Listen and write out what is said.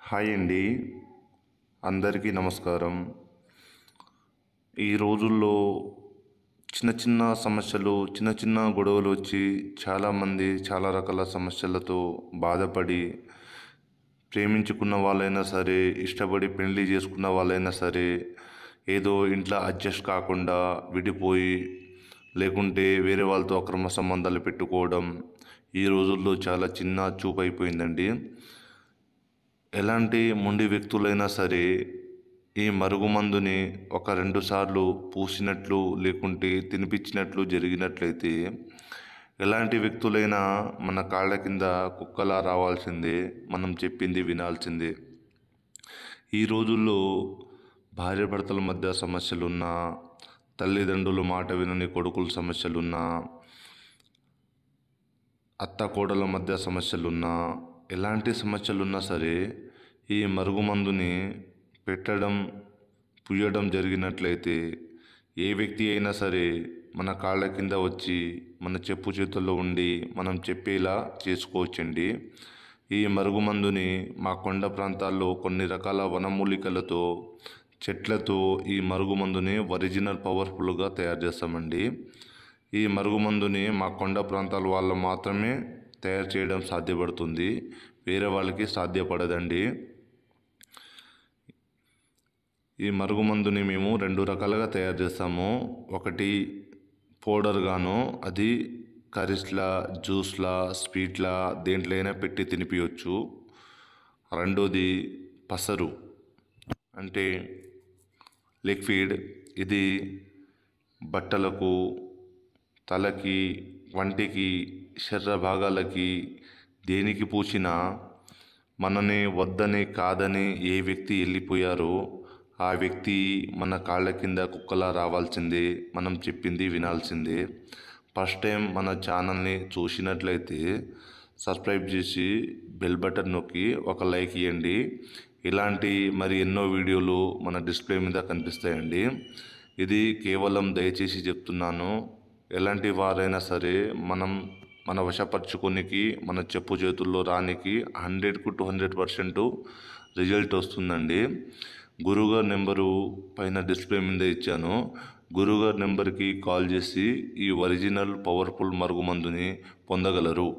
Hi అండి, అందరికీ నమస్కారం. ఈ రోజుల్లో చిన్న చిన్న సమస్యలు, చిన్న చిన్న గొడవలు వచ్చి చాలామంది చాలా రకాల సమస్యలతో బాధపడి, ప్రేమించుకున్న వాళ్ళైనా సరే, ఇష్టపడి పెళ్లి చేసుకున్న వాళ్ళైనా సరే, ఏదో ఇంట్లో అడ్జస్ట్ కాకుండా విడిపోయి, లేకుంటే వేరే వాళ్ళతో అక్రమ సంబంధాలు పెట్టుకోవడం ఈ రోజుల్లో చాలా చిన్న చూపు అయిపోయిందండి. ఎలాంటి మొండి వ్యక్తులైనా సరే ఈ మరుగుమందుని ఒక 2 సార్లు పూసినట్లు లేకుంటే తినిపించినట్లు జరిగినట్లయితే ఎలాంటి వ్యక్తులైనా మన కాళ్ళ కింద కుక్కలా రావాల్సిందే, మనం చెప్పింది వినాల్సిందే. ఈ రోజుల్లో భార్యాభర్తల మధ్య సమస్యలున్నా, తల్లిదండ్రులు మాట వినని కొడుకుల సమస్యలున్నా, అత్త కోడల మధ్య సమస్యలున్నా, ఎలాంటి సమస్యలున్నా సరే ఈ మరుగుమందుని పెట్టడం, పుయ్యడం జరిగినట్లయితే ఏ వ్యక్తి అయినా సరే మన కాళ్ళ కింద వచ్చి మన చెప్పు చేతుల్లో ఉండి మనం చెప్పేలా చేసుకోవచ్చండి. ఈ మరుగుమందుని మా కొండ ప్రాంతాల్లో కొన్ని రకాల వనమూలికలతో, చెట్లతో ఈ మరుగుమందుని ఒరిజినల్ పవర్ఫుల్గా తయారు చేస్తామండి. ఈ మరుగుమందుని మా కొండ ప్రాంతాల వాళ్ళు మాత్రమే తయారు చేయడం సాధ్యపడుతుంది, వేరే వాళ్ళకి సాధ్యపడదండి. ఈ మరుగుమందుని మేము 2 రకాలుగా తయారు చేస్తాము. ఒకటి పౌడర్గాను, అది కర్రీస్లా, జ్యూస్లా, స్వీట్లా దేంట్లో అయినా పెట్టి తినిపించవచ్చు. రెండోది పసరు అంటే లిక్విడ్. ఇది బట్టలకు, తలకి, వంటికి, శరీర భాగాలకి దేనికి పూసినా మనని వద్దని కాదని ఏ వ్యక్తి వెళ్ళిపోయారో ఆ వ్యక్తి మన కాళ్ళ కింద కుక్కలా రావాల్సిందే, మనం చెప్పింది వినాల్సిందే. ఫస్ట్ టైం మన ఛానల్ని చూసినట్లయితే సబ్స్క్రైబ్ చేసి బెల్ బటన్ నొక్కి ఒక లైక్ ఇవ్వండి. ఇలాంటి మరి ఎన్నో వీడియోలు మన డిస్ప్లే మీద కనిపిస్తాయండి. ఇది కేవలం దయచేసి చెప్తున్నాను, ఎలాంటి వారైనా సరే మన వశపరచుకోనికి, మన చెప్పు చేతుల్లో రానికి 100కు 200% రిజల్ట్ వస్తుందండి. గురువుగారి నెంబరు పైన డిస్ప్లే మీద ఇచ్చాను. గురువుగారి నెంబర్కి కాల్ చేసి ఈ ఒరిజినల్ పవర్ఫుల్ మరుగుమందుని పొందగలరు.